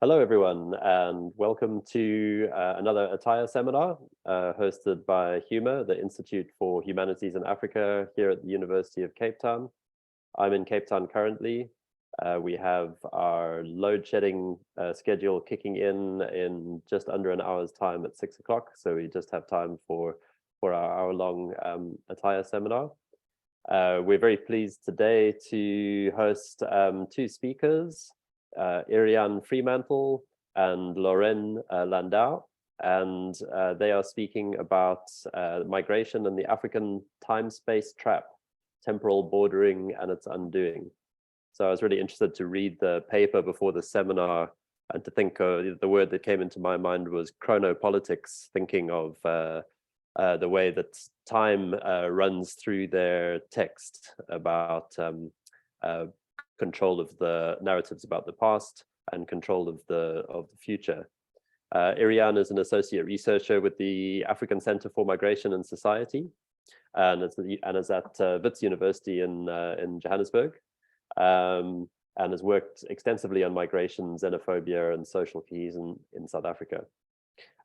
Hello, everyone, and welcome to another Attire seminar hosted by HUMA, the Institute for Humanities in Africa here at the University of Cape Town. I'm in Cape Town currently. We have our load shedding schedule kicking in just under an hour's time at 6 o'clock. So we just have time for our hour-long Attire seminar. We're very pleased today to host two speakers, Iriann Freemantle and Loren Landau, and they are speaking about migration and the African time-space trap, temporal bordering and its undoing. So I was really interested to read the paper before the seminar and to think the word that came into my mind was chronopolitics, thinking of the way that time runs through their text about control of the narratives about the past and control of the future. Iriann is an associate researcher with the African Center for Migration and Society, and is at Wits University in Johannesburg, and has worked extensively on migration, xenophobia, and social cohesion in South Africa.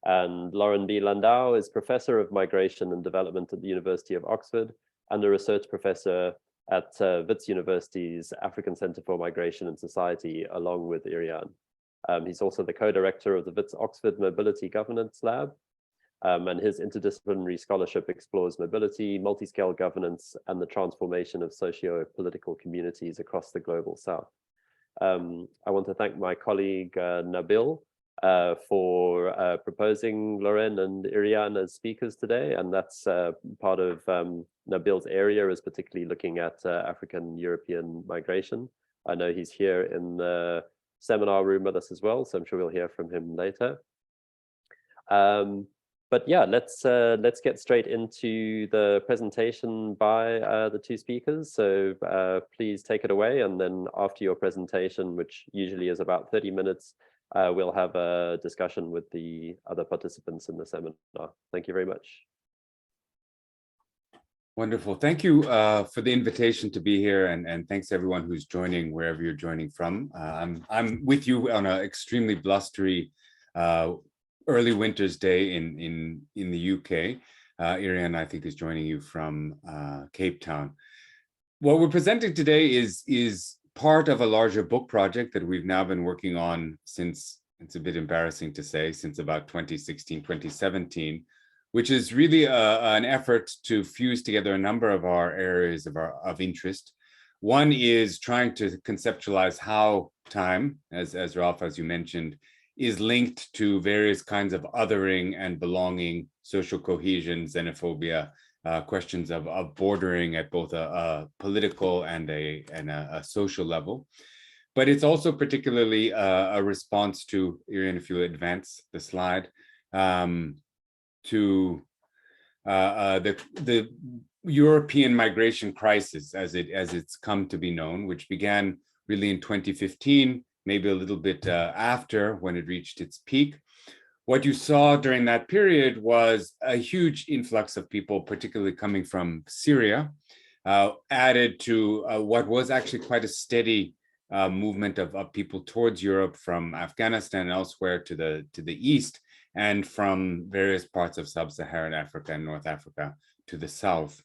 And Loren B. Landau is professor of migration and development at the University of Oxford and a research professor at Wits University's African Center for Migration and Society, along with Iriann. He's also the co-director of the Wits Oxford Mobility Governance Lab, and his interdisciplinary scholarship explores mobility, multi-scale governance, and the transformation of socio-political communities across the global South. I want to thank my colleague Nabil for proposing Loren and Iriann as speakers today, and that's part of Nabil's area is particularly looking at African-European migration. I know he's here in the seminar room with us as well, so I'm sure we'll hear from him later. But yeah, let's get straight into the presentation by the two speakers. So please take it away, and then after your presentation, which usually is about 30 minutes, we'll have a discussion with the other participants in the seminar. Thank you very much. Wonderful. Thank you for the invitation to be here, and thanks everyone who's joining wherever you're joining from. I'm with you on an extremely blustery early winter's day in the UK. Iriann, I think, is joining you from Cape Town. What we're presenting today is part of a larger book project that we've now been working on since, it's a bit embarrassing to say, since about 2016, 2017, which is really an effort to fuse together a number of our areas of interest. One is trying to conceptualize how time, as Ralph, as you mentioned, is linked to various kinds of othering and belonging, social cohesion, xenophobia, questions of bordering at both a political and a social level. But it's also particularly a response to, Iriann, if you advance the slide, to the European migration crisis as it's come to be known, which began really in 2015, maybe a little bit after, when it reached its peak. What you saw during that period was a huge influx of people, particularly coming from Syria, added to what was actually quite a steady movement of people towards Europe from Afghanistan and elsewhere to the east, and from various parts of sub-Saharan Africa and North Africa to the south.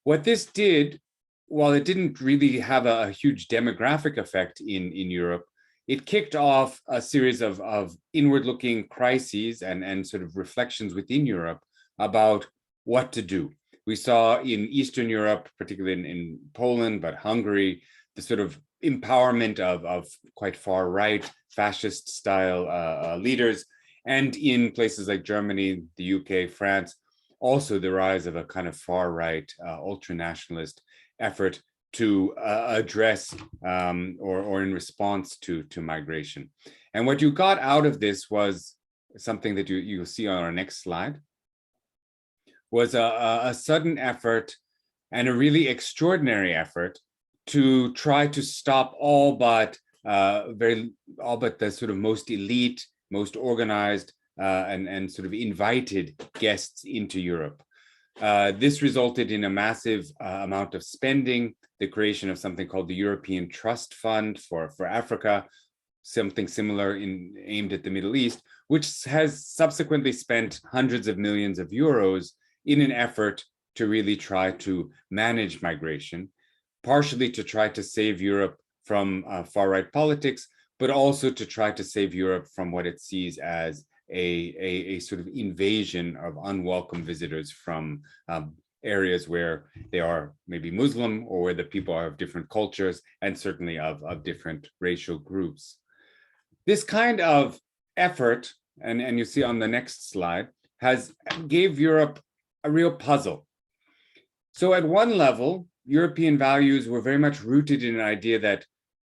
What this did, while it didn't really have a huge demographic effect in Europe, it kicked off a series of inward-looking crises and sort of reflections within Europe about what to do. We saw in Eastern Europe, particularly in Poland, but Hungary, the sort of empowerment of quite far-right, fascist-style leaders, and in places like Germany, the UK, France, also the rise of a kind of far-right, ultra-nationalist effort to address or in response to migration. And what you got out of this was something that you'll see on our next slide, was a sudden effort and a really extraordinary effort to try to stop all but the sort of most elite, most organized, and sort of invited guests into Europe. This resulted in a massive amount of spending, the creation of something called the European Trust Fund for Africa, something similar aimed at the Middle East, which has subsequently spent hundreds of millions of euros in an effort to really try to manage migration, partially to try to save Europe from far-right politics, but also to try to save Europe from what it sees as a sort of invasion of unwelcome visitors from areas where they are maybe Muslim or where the people are of different cultures and certainly of different racial groups. This kind of effort, and you see on the next slide, gave Europe a real puzzle. So at one level, European values were very much rooted in an idea that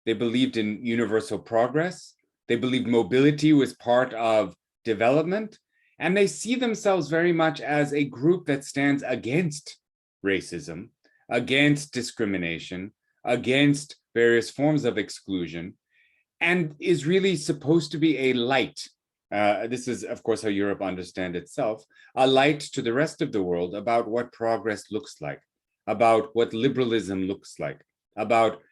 they believed in universal progress. They believed mobility was part of development, and they see themselves very much as a group that stands against racism, against discrimination, against various forms of exclusion, and is really supposed to be a light. This is, of course, how Europe understands itself, a light to the rest of the world about what progress looks like, about what liberalism looks like, about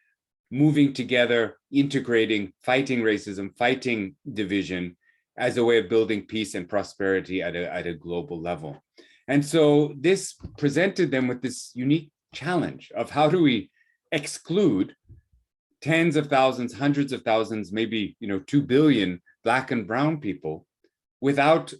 moving together, integrating, fighting racism, fighting division as a way of building peace and prosperity at a global level. And so this presented them with this unique challenge of how do we exclude tens of thousands, hundreds of thousands, maybe 2 billion Black and brown people without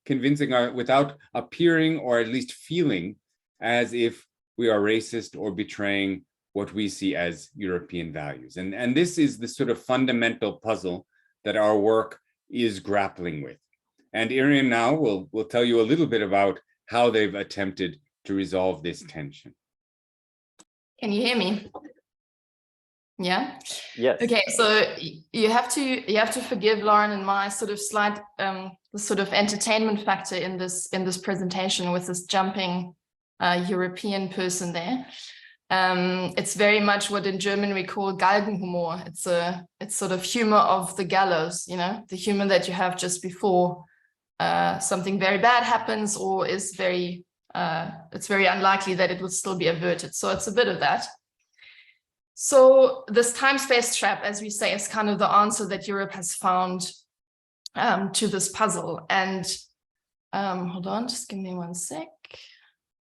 without appearing or at least feeling as if we are racist or betraying what we see as European values. And this is the sort of fundamental puzzle that our work is grappling with. And Iriann now will tell you a little bit about how they've attempted to resolve this tension. Can you hear me? Yeah. Yes. Okay. So you have to forgive Loren and my sort of slight the sort of entertainment factor in this presentation with this jumping European person there. It's very much what in German we call Galgenhumor. It's sort of humor of the gallows, the humor that you have just before something very bad happens or is it's very unlikely that it would still be averted. So it's a bit of that. So this time-space trap, as we say, is kind of the answer that Europe has found to this puzzle. And hold on, just give me one sec.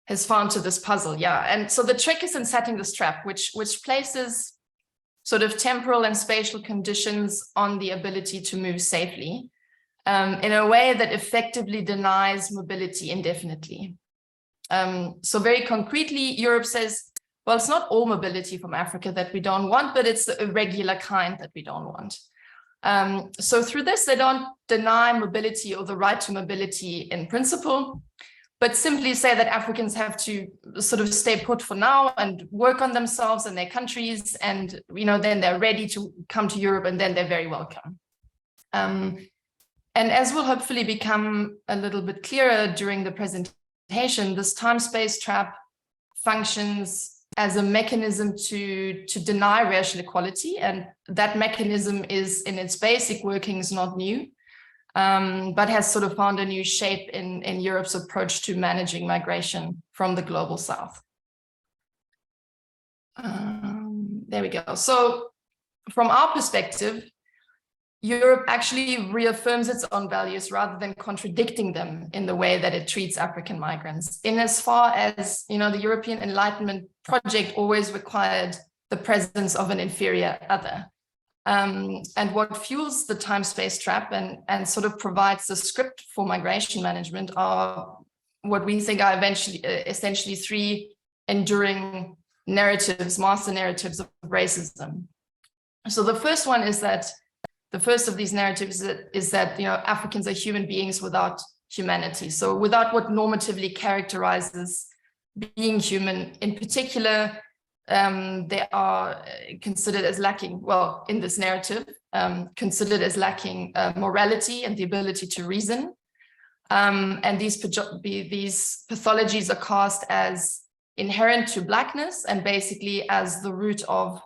Has found to this puzzle, yeah. And so the trick is in setting this trap, which places sort of temporal and spatial conditions on the ability to move safely in a way that effectively denies mobility indefinitely. So very concretely, Europe says, well, it's not all mobility from Africa that we don't want, but it's the irregular kind that we don't want. So through this, they don't deny mobility or the right to mobility in principle, but simply say that Africans have to sort of stay put for now and work on themselves and their countries. And, then they're ready to come to Europe and then they're very welcome. And as will hopefully become a little bit clearer during the presentation, this time-space trap functions as a mechanism to deny racial equality. And that mechanism is in its basic workings not new, but has sort of found a new shape in Europe's approach to managing migration from the global south. There we go. So from our perspective, Europe actually reaffirms its own values rather than contradicting them in the way that it treats African migrants. In as far as, the European Enlightenment project always required the presence of an inferior other. And what fuels the time-space trap and sort of provides the script for migration management are what we think are essentially three enduring narratives, master narratives of racism. So the first one is that the first of these narratives is that Africans are human beings without humanity. So without what normatively characterizes being human. In particular, they are considered as lacking, well, in this narrative, considered as lacking morality and the ability to reason. And these pathologies are cast as inherent to Blackness and basically as the root of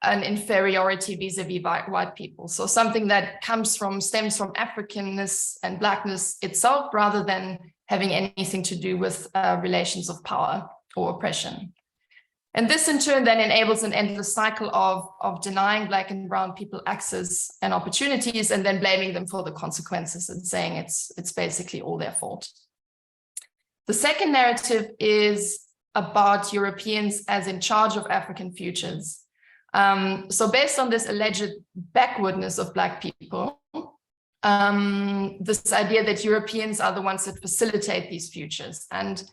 an inferiority vis-a-vis white people. So something that stems from Africanness and Blackness itself, rather than having anything to do with relations of power or oppression. And this in turn then enables an endless cycle of denying Black and brown people access and opportunities, and then blaming them for the consequences and saying it's basically all their fault. The second narrative is about Europeans as in charge of African futures. So based on this alleged backwardness of Black people, this idea that Europeans are the ones that facilitate these futures. And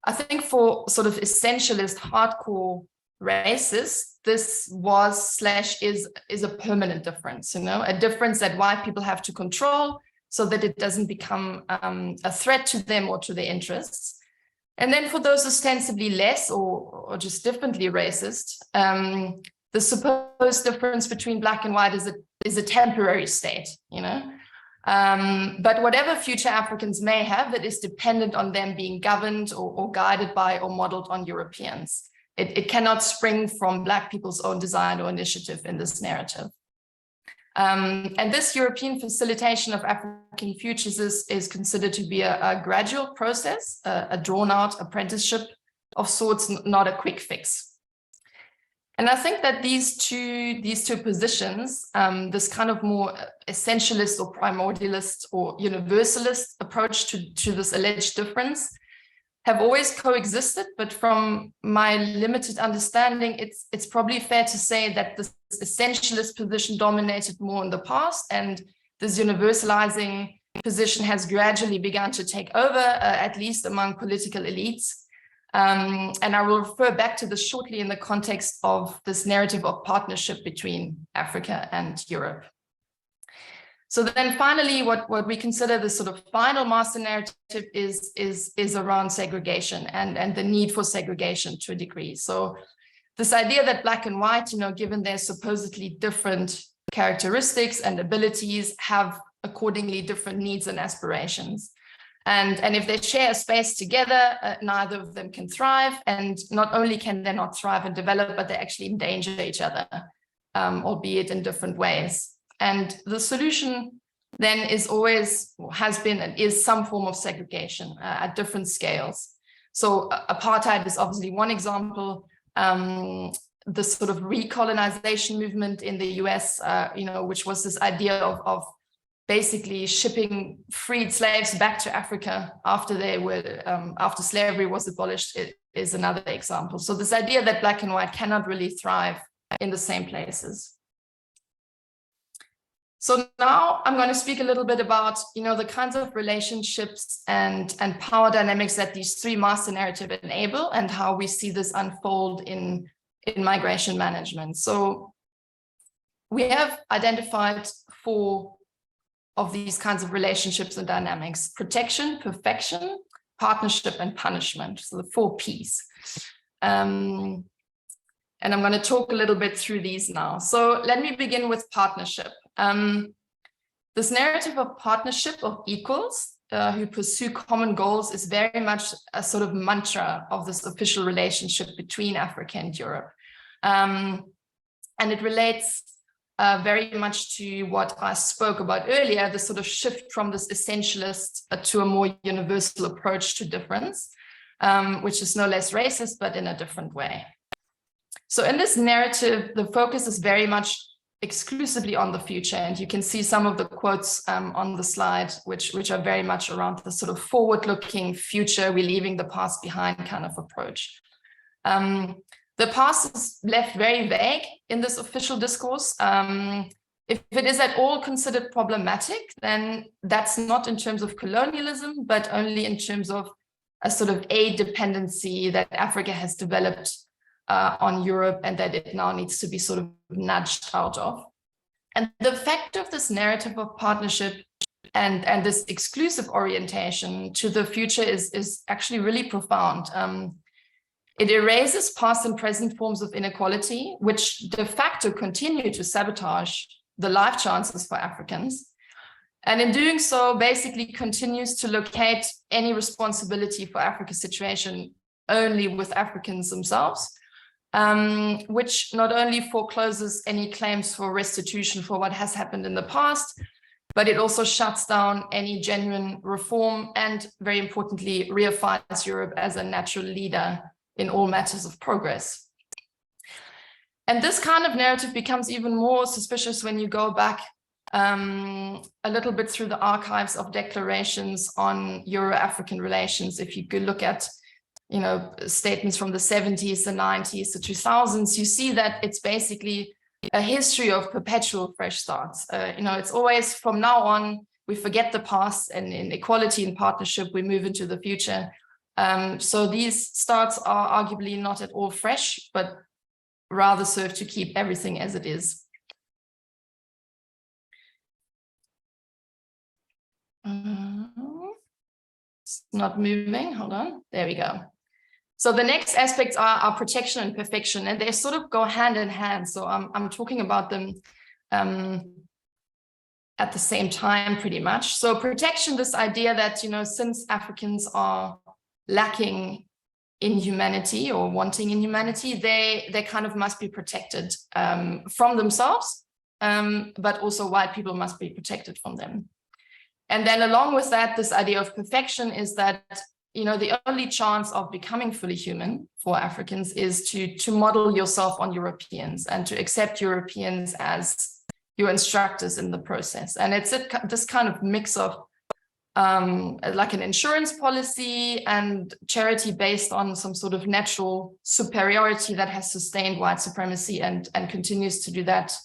I think for sort of essentialist hardcore racists, this is a permanent difference, a difference that white people have to control so that it doesn't become a threat to them or to their interests. And then for those ostensibly less or just differently racist, the supposed difference between Black and white is a temporary state, But whatever future Africans may have, that is dependent on them being governed or guided by or modeled on Europeans. It cannot spring from Black people's own design or initiative in this narrative. And this European facilitation of African futures is considered to be a gradual process, a drawn-out apprenticeship of sorts, not a quick fix. And I think that these two positions, this kind of more essentialist or primordialist or universalist approach to this alleged difference, have always coexisted. But from my limited understanding, it's probably fair to say that this essentialist position dominated more in the past, and this universalizing position has gradually begun to take over, at least among political elites. And I will refer back to this shortly in the context of this narrative of partnership between Africa and Europe. So then finally, what we consider the sort of final master narrative is around segregation and the need for segregation to a degree. So this idea that Black and white, given their supposedly different characteristics and abilities, have accordingly different needs and aspirations. And if they share a space together, neither of them can thrive. And not only can they not thrive and develop, but they actually endanger each other, albeit in different ways. And the solution then has been and is some form of segregation at different scales. So apartheid is obviously one example. The sort of recolonization movement in the US, which was this idea of basically shipping freed slaves back to Africa after after slavery was abolished, it is another example. So this idea that Black and white cannot really thrive in the same places. So now I'm going to speak a little bit about, the kinds of relationships and power dynamics that these three master narratives enable, and how we see this unfold in migration management. So we have identified 4 of these kinds of relationships and dynamics: protection, perfection, partnership, and punishment. So the 4 Ps. And I'm going to talk a little bit through these now. So let me begin with partnership. This narrative of partnership of equals who pursue common goals is very much a sort of mantra of this official relationship between Africa and Europe. And it relates very much to what I spoke about earlier, the sort of shift from this essentialist to a more universal approach to difference, which is no less racist, but in a different way. So in this narrative, the focus is very much exclusively on the future. And you can see some of the quotes on the slide, which are very much around the sort of forward-looking future, we're leaving the past behind kind of approach. The past is left very vague in this official discourse. If it is at all considered problematic, then that's not in terms of colonialism, but only in terms of a sort of aid dependency that Africa has developed on Europe, and that it now needs to be sort of nudged out of. And the effect of this narrative of partnership and this exclusive orientation to the future is actually really profound. It erases past and present forms of inequality, which de facto continue to sabotage the life chances for Africans. And in doing so, basically continues to locate any responsibility for Africa's situation only with Africans themselves, which not only forecloses any claims for restitution for what has happened in the past, but it also shuts down any genuine reform and, very importantly, reifies Europe as a natural leader in all matters of progress. And this kind of narrative becomes even more suspicious when you go back a little bit through the archives of declarations on Euro-African relations. If you could look at, you know, statements from the 70s, the 90s, the 2000s, you see that it's basically a history of perpetual fresh starts. You know, it's always from now on, we forget the past, and in equality and partnership, we move into the future. So these starts are arguably not at all fresh, but rather serve to keep everything as it is. It's not moving, hold on, there we go. So the next aspects are protection and perfection, and they sort of go hand in hand. So I'm talking about them at the same time, pretty much. So protection, this idea that, you know, since Africans are lacking in humanity or wanting in humanity, they kind of must be protected from themselves, but also white people must be protected from them. And then along with that, this idea of perfection is that, you know, the only chance of becoming fully human for Africans is to model yourself on Europeans and to accept Europeans as your instructors in the process. And it's this kind of mix of like an insurance policy and charity based on some sort of natural superiority that has sustained white supremacy and continues to do that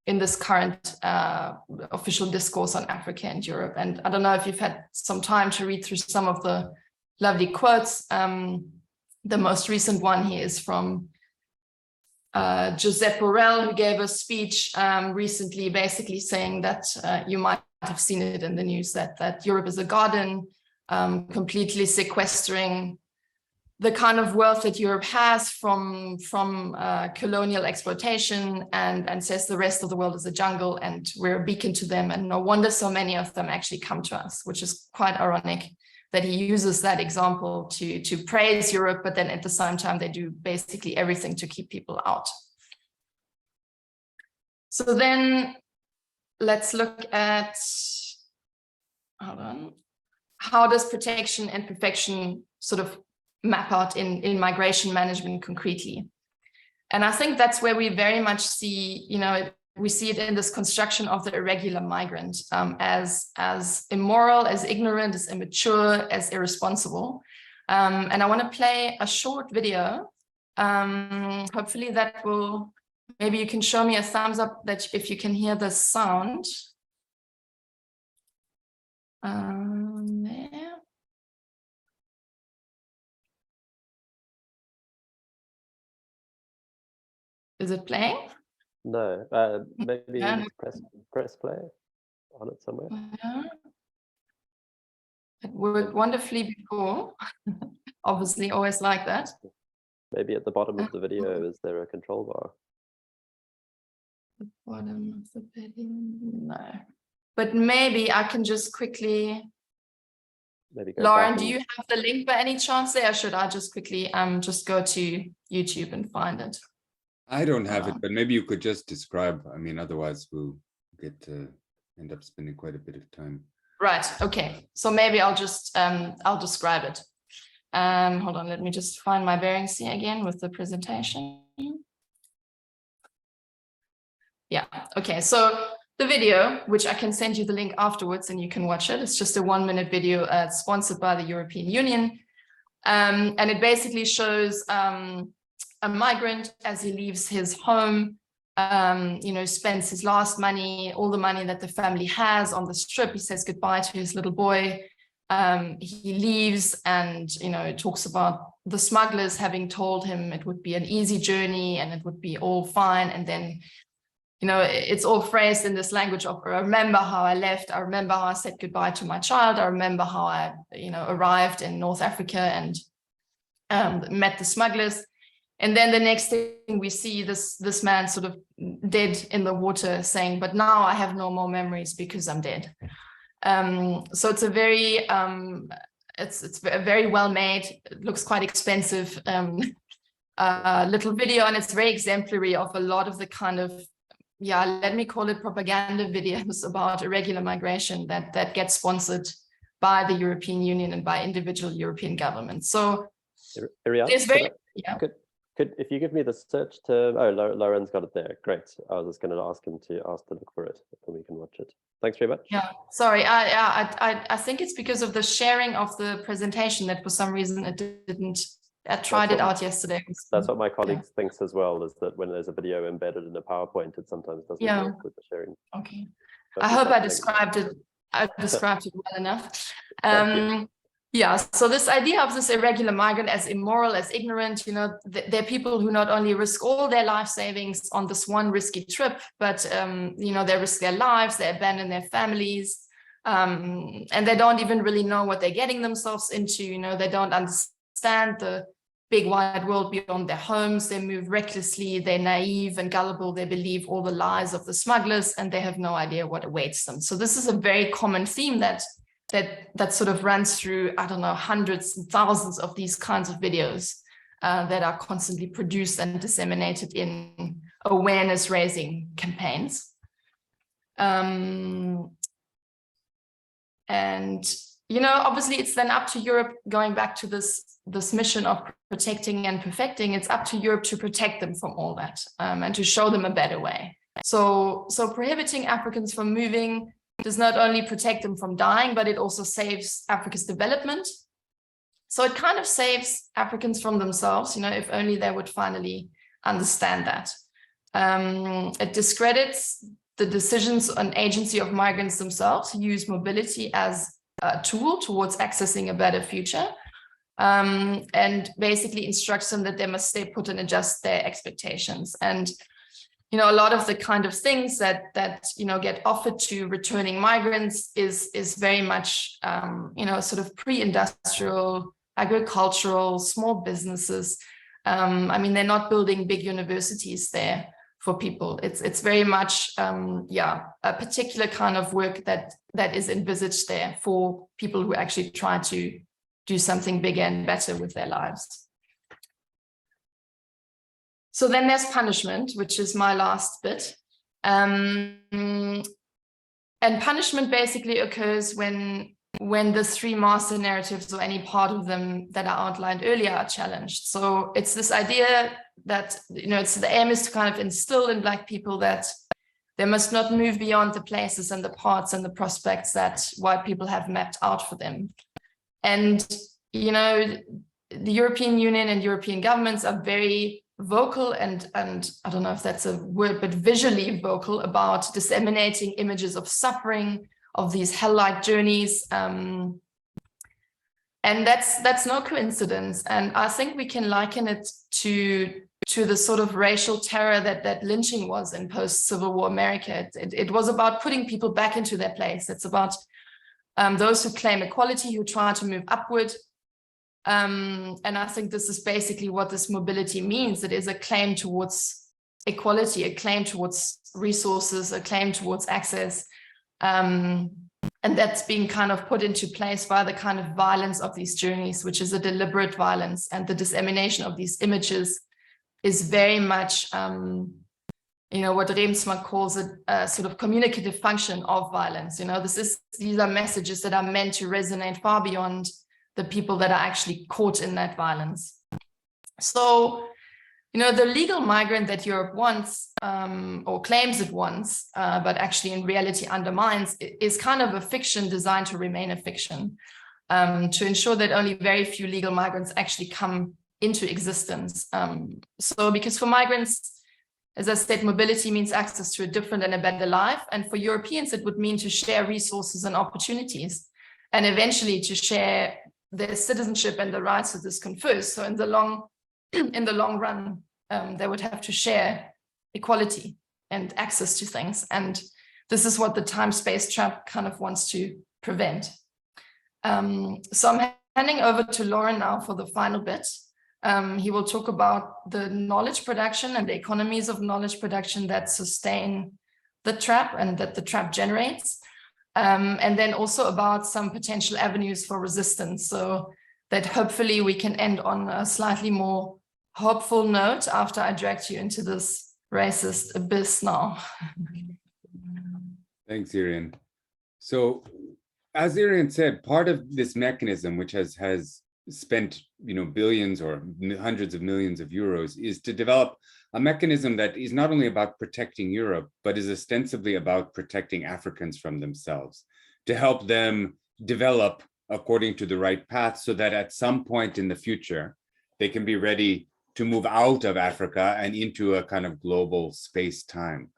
in this current official discourse on Africa and Europe. And I don't know if you've had some time to read through some of the lovely quotes. The most recent one here is from Josep Borrell, who gave a speech recently, basically saying that you might have seen it in the news, that Europe is a garden, completely sequestering the kind of wealth that Europe has from colonial exploitation, and says the rest of the world is a jungle and we're a beacon to them. And no wonder so many of them actually come to us, which is quite ironic that he uses that example to praise Europe, but then at the same time, they do basically everything to keep people out. So then let's look at, hold on, how does protection and perfection sort of map out in migration management concretely? And I think that's where we very much see, you know, we see it in this construction of the irregular migrant as immoral, as ignorant, as immature, as irresponsible. And I want to play a short video. Hopefully that will, maybe you can show me a thumbs up that if you can hear the sound. There. Is it playing? No, maybe press play on it somewhere. It worked wonderfully before. Obviously, always like that. Maybe at the bottom of the video, is there a control bar? The bottom of the video, no. But maybe I can just quickly. Maybe go Loren, do you have the link by any chance there? Or should I just quickly just go to YouTube and find it? I don't have it, but maybe you could just describe. I mean, otherwise we'll get to end up spending quite a bit of time. Right. Okay. So maybe I'll just I'll describe it. Hold on. Let me just find my bearings here again with the presentation. Yeah. Okay. So the video, which I can send you the link afterwards, and you can watch it. It's just a 1-minute video sponsored by the European Union, and it basically shows a migrant as he leaves his home, you know, spends his last money, all the money that the family has on this trip. He says goodbye to his little boy. He leaves, and, you know, it talks about the smugglers having told him it would be an easy journey and it would be all fine. And then, you know, it's all phrased in this language of, I remember how I left. I remember how I said goodbye to my child. I remember how I, you know, arrived in North Africa and met the smugglers. And then the next thing we see this man sort of dead in the water saying, but now I have no more memories because I'm dead. So it's a very, it's a very well made, it looks quite expensive little video, and it's very exemplary of a lot of the kind of, yeah, let me call it propaganda videos about irregular migration that get sponsored by the European Union and by individual European governments. So Iriann, There's very, yeah. Could if you give me the search term? Oh, Loren's got it there. Great. I was just going to ask him to look for it, and we can watch it. Thanks very much. Yeah, sorry. I think it's because of the sharing of the presentation that for some reason it didn't. I tried it out yesterday. That's what my colleague thinks as well, is that when there's a video embedded in a PowerPoint, it sometimes doesn't work with the sharing. Okay. But I hope I described it well enough. Yeah, so this idea of this irregular migrant as immoral, as ignorant, they're people who not only risk all their life savings on this one risky trip, but, they risk their lives, they abandon their families, and they don't even really know what they're getting themselves into. They don't understand the big wide world beyond their homes. They move recklessly, they're naive and gullible, they believe all the lies of the smugglers, and they have no idea what awaits them. So this is a very common theme that sort of runs through, I don't know, hundreds and thousands of these kinds of videos that are constantly produced and disseminated in awareness raising campaigns. And, obviously it's then up to Europe, going back to this mission of protecting and perfecting, it's up to Europe to protect them from all that and to show them a better way. So prohibiting Africans from moving does not only protect them from dying, but it also saves Africa's development. So it kind of saves Africans from themselves, if only they would finally understand that. It discredits the decisions and agency of migrants themselves who use mobility as a tool towards accessing a better future, and basically instructs them that they must stay put and adjust their expectations. And a lot of the kind of things that get offered to returning migrants is very much sort of pre-industrial, agricultural, small businesses. They're not building big universities there for people. It's very much a particular kind of work that is envisaged there for people who actually try to do something bigger and better with their lives. So then there's punishment, which is my last bit. And punishment basically occurs when the three master narratives or any part of them that I outlined earlier are challenged. So it's this idea that, the aim is to kind of instill in Black people that they must not move beyond the places and the parts and the prospects that white people have mapped out for them. And, the European Union and European governments are very vocal and I don't know if that's a word, but visually vocal about disseminating images of suffering, of these hell-like journeys. And that's no coincidence. And I think we can liken it to the sort of racial terror that lynching was in post-Civil War America. It was about putting people back into their place. It's about those who claim equality, who try to move upward. And I think this is basically what this mobility means. It is a claim towards equality, a claim towards resources, a claim towards access. And that's being kind of put into place by the kind of violence of these journeys, which is a deliberate violence. And the dissemination of these images is very much, what Reemtsma calls a sort of communicative function of violence. These are messages that are meant to resonate far beyond the people that are actually caught in that violence. So, the legal migrant that Europe wants, or claims it wants, but actually in reality undermines, is kind of a fiction designed to remain a fiction, to ensure that only very few legal migrants actually come into existence. Because for migrants, as I said, mobility means access to a different and a better life. And for Europeans, it would mean to share resources and opportunities, and eventually to share their citizenship and the rights that this confers. So in the long run, they would have to share equality and access to things. And this is what the time-space trap kind of wants to prevent. So I'm handing over to Loren now for the final bit. He will talk about the knowledge production and the economies of knowledge production that sustain the trap and that the trap generates. And then also about some potential avenues for resistance, so that hopefully we can end on a slightly more hopeful note after I dragged you into this racist abyss now. Thanks, Iriann. So as Iriann said, part of this mechanism, which has spent, billions or hundreds of millions of euros, is to develop a mechanism that is not only about protecting Europe, but is ostensibly about protecting Africans from themselves, to help them develop according to the right path, so that at some point in the future, they can be ready to move out of Africa and into a kind of global space-time.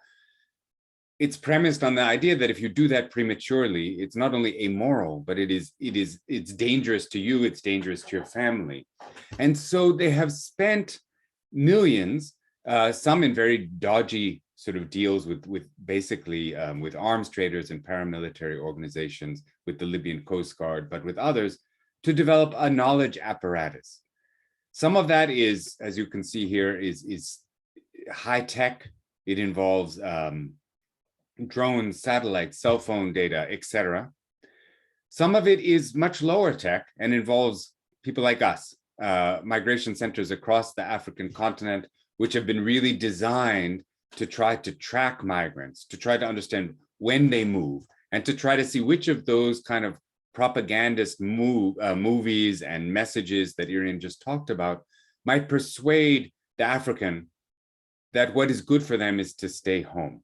It's premised on the idea that if you do that prematurely, it's not only amoral, but it's dangerous to you, it's dangerous to your family. And so they have spent millions, some in very dodgy sort of deals with basically with arms traders and paramilitary organizations, with the Libyan Coast Guard, but with others, to develop a knowledge apparatus. Some of that is, as you can see here, is high tech. It involves drones, satellites, cell phone data, etc. Some of it is much lower tech and involves people like us, migration centers across the African continent, which have been really designed to try to track migrants, to try to understand when they move, and to try to see which of those kind of propagandist movies and messages that Iriann just talked about might persuade the African that what is good for them is to stay home.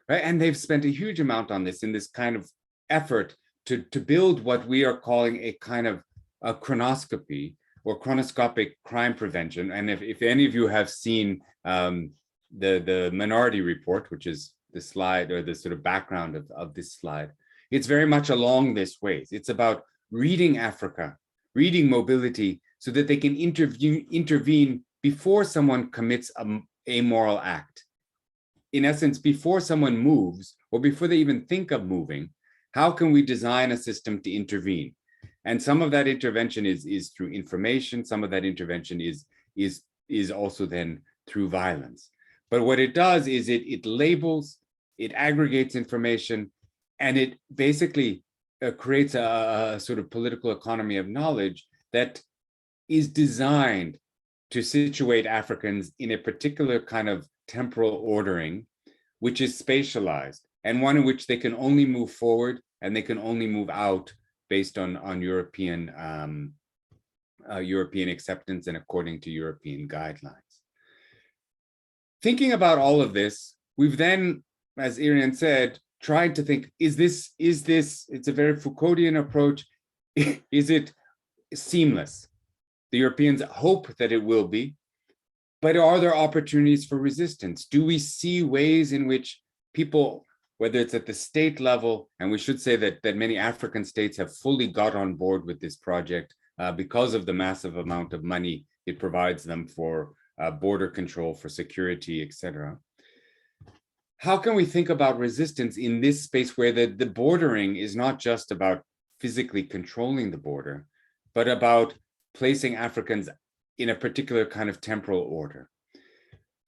Right? And they've spent a huge amount on this in this kind of effort to build what we are calling a kind of a chronoscopy or chronoscopic crime prevention. And if any of you have seen the Minority Report, which is the slide or the sort of background of this slide, it's very much along this way. It's about reading Africa, reading mobility, so that they can intervene before someone commits an amoral act. In essence, before someone moves, or before they even think of moving, how can we design a system to intervene? And some of that intervention is through information. Some of that intervention is also then through violence. But what it does is it labels, it aggregates information, and it basically creates a sort of political economy of knowledge that is designed to situate Africans in a particular kind of temporal ordering, which is spatialized, and one in which they can only move forward and they can only move out based on European acceptance and according to European guidelines. Thinking about all of this, we've then, as Iriann said, tried to think, is this, it's a very Foucauldian approach, is it seamless? The Europeans hope that it will be, but are there opportunities for resistance? Do we see ways in which people, whether it's at the state level, and we should say that many African states have fully got on board with this project because of the massive amount of money it provides them for border control, for security, etc. How can we think about resistance in this space where the bordering is not just about physically controlling the border, but about placing Africans in a particular kind of temporal order?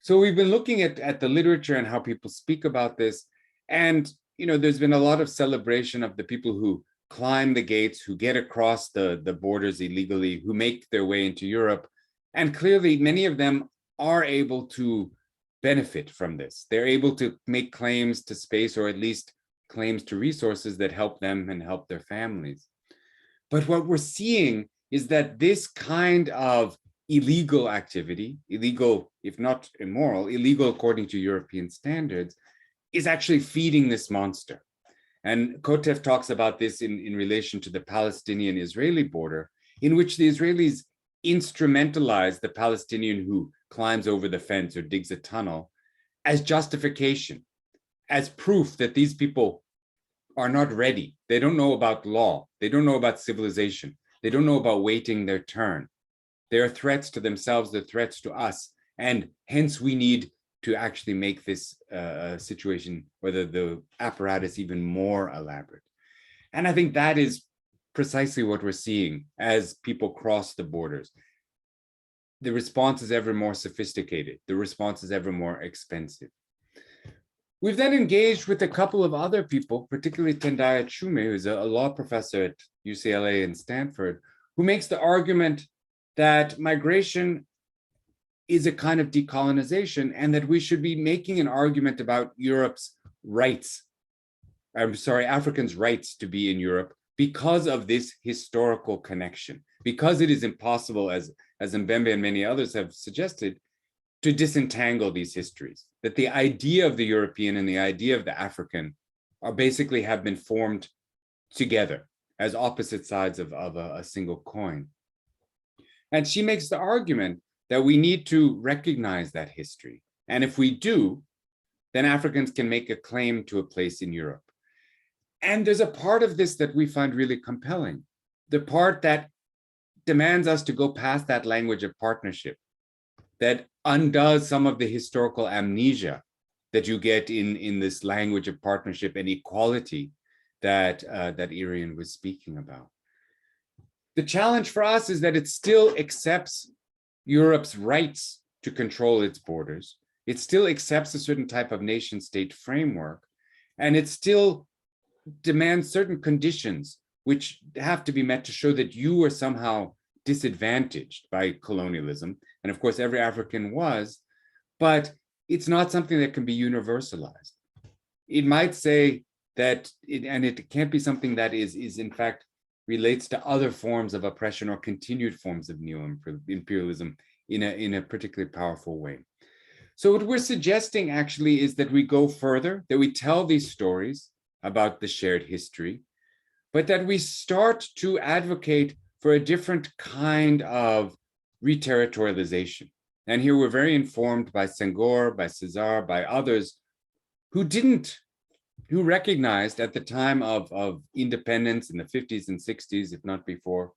So we've been looking at the literature and how people speak about this. And, there's been a lot of celebration of the people who climb the gates, who get across the borders illegally, who make their way into Europe. And clearly, many of them are able to benefit from this. They're able to make claims to space, or at least claims to resources that help them and help their families. But what we're seeing is that this kind of illegal activity, illegal, if not immoral, illegal according to European standards, is actually feeding this monster. And Kotef talks about this in relation to the Palestinian-Israeli border, in which the Israelis instrumentalize the Palestinian who climbs over the fence or digs a tunnel as justification, as proof that these people are not ready. They don't know about law. They don't know about civilization. They don't know about waiting their turn. They are threats to themselves, they're threats to us. And hence we need to actually make this situation, or the apparatus, even more elaborate. And I think that is precisely what we're seeing as people cross the borders. The response is ever more sophisticated. The response is ever more expensive. We've then engaged with a couple of other people, particularly Tendai Achume, who's a law professor at UCLA and Stanford, who makes the argument that migration is a kind of decolonization, and that we should be making an argument about Europe's rights, Africans' rights to be in Europe because of this historical connection, because it is impossible, as Mbembe and many others have suggested, to disentangle these histories, that the idea of the European and the idea of the African are basically have been formed together as opposite sides of a single coin. And she makes the argument that we need to recognize that history. And if we do, then Africans can make a claim to a place in Europe. And there's a part of this that we find really compelling, the part that demands us to go past that language of partnership, that undoes some of the historical amnesia that you get in this language of partnership and equality that Iriann was speaking about. The challenge for us is that it still accepts Europe's rights to control its borders. It still accepts a certain type of nation state framework, and it still demands certain conditions which have to be met to show that you are somehow disadvantaged by colonialism. And of course, every African was, but it's not something that can be universalized. It might say that, it can't be something that is in fact relates to other forms of oppression or continued forms of neo-imperialism in a particularly powerful way. So what we're suggesting actually is that we go further, that we tell these stories about the shared history, but that we start to advocate for a different kind of reterritorialization. And here we're very informed by Senghor, by César, by others who recognized at the time of independence in the 50s and 60s, if not before,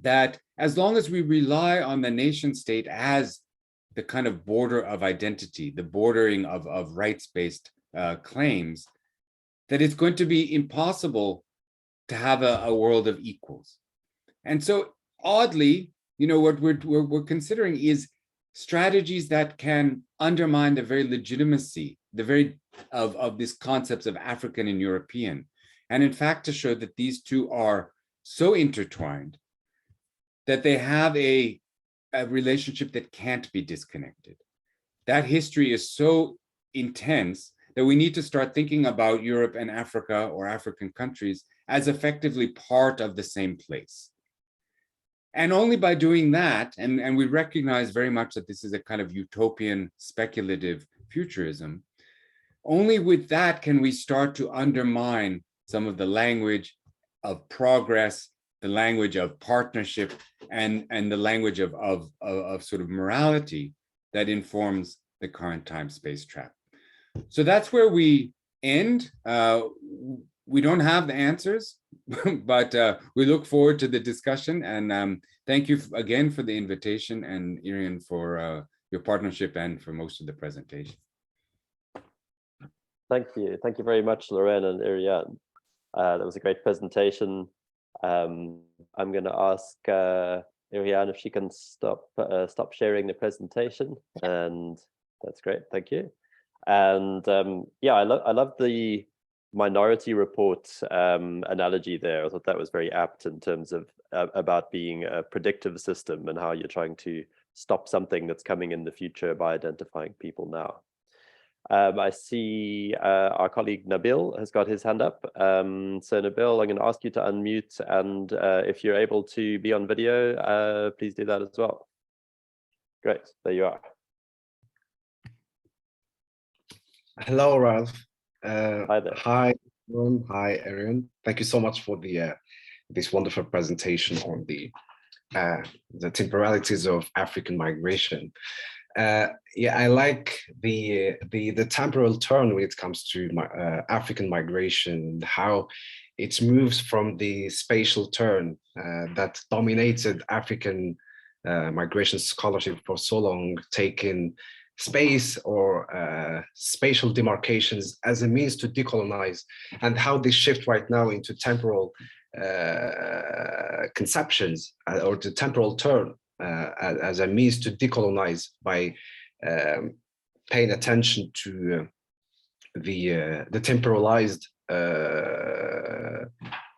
that as long as we rely on the nation state as the kind of border of identity, the bordering of rights-based claims, that it's going to be impossible to have a world of equals. And so oddly, what we're considering is strategies that can undermine the very legitimacy, of these concepts of African and European. And in fact, to show that these two are so intertwined that they have a relationship that can't be disconnected. That history is so intense that we need to start thinking about Europe and Africa or African countries as effectively part of the same place. And only by doing that, and we recognize very much that this is a kind of utopian speculative futurism, only with that can we start to undermine some of the language of progress, the language of partnership, and the language of sort of morality that informs the current time-space trap. So that's where we end. We don't have the answers, but we look forward to the discussion. And thank you again for the invitation, and Iriann for your partnership and for most of the presentation. Thank you. Thank you very much, Loren and Iriann. That was a great presentation. I'm going to ask Iriann if she can stop sharing the presentation, and that's great. Thank you. And yeah, I love the Minority Report analogy there. I thought that was very apt in terms of about being a predictive system and how you're trying to stop something that's coming in the future by identifying people now. I see our colleague Nabil has got his hand up. So Nabil, I'm going to ask you to unmute, and if you're able to be on video, please do that as well. Great, there you are. Hello, Ralph. Hi there. Hi, everyone. Hi, Iriann. Thank you so much for the this wonderful presentation on the temporalities of African migration. Yeah, I like the temporal turn when it comes to African migration, and how it moves from the spatial turn that dominated African migration scholarship for so long, taking space or spatial demarcations as a means to decolonize, and how they shift right now into temporal conceptions or the temporal turn as a means to decolonize by paying attention to the temporalized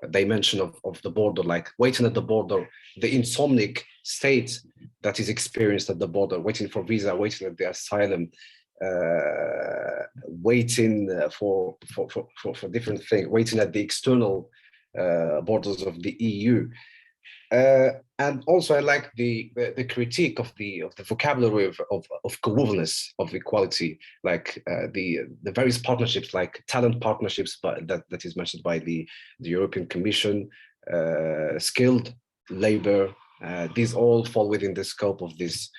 dimension of the border, like waiting at the border, the insomnic state that is experienced at the border, waiting for visa, waiting at the asylum, waiting for different things, waiting at the external borders of the EU. And also, I like the critique of the vocabulary of co-wovenness of equality, like the various partnerships, like talent partnerships, but that is mentioned by the European Commission, skilled labor. These all fall within the scope of this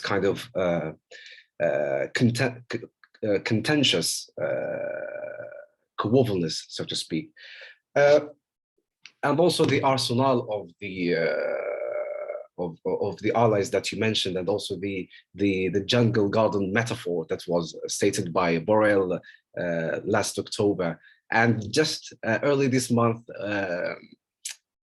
kind of contentious co-wovenness, so to speak. And also the arsenal of the allies that you mentioned, and also the jungle garden metaphor that was stated by Borrell last October. And just early this month,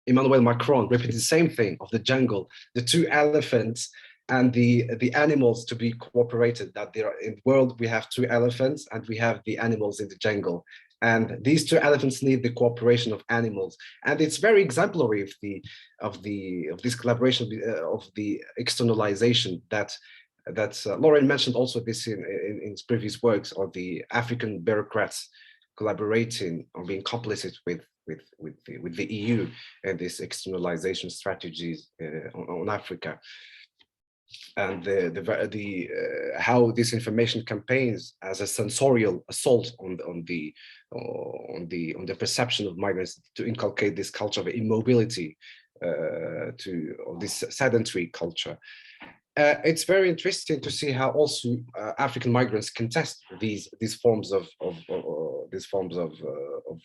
Emmanuel Macron repeated the same thing of the jungle, the two elephants and the animals to be cooperated, that there are, in the world we have two elephants and we have the animals in the jungle. And these two elephants need the cooperation of animals, and it's very exemplary of this collaboration, of the externalization that Loren mentioned also this in his previous works, of the African bureaucrats collaborating or being complicit with the EU and this externalization strategies on Africa. And how disinformation campaigns as a sensorial assault on the perception of migrants to inculcate this culture of immobility, of this sedentary culture. It's very interesting to see how also African migrants contest these forms of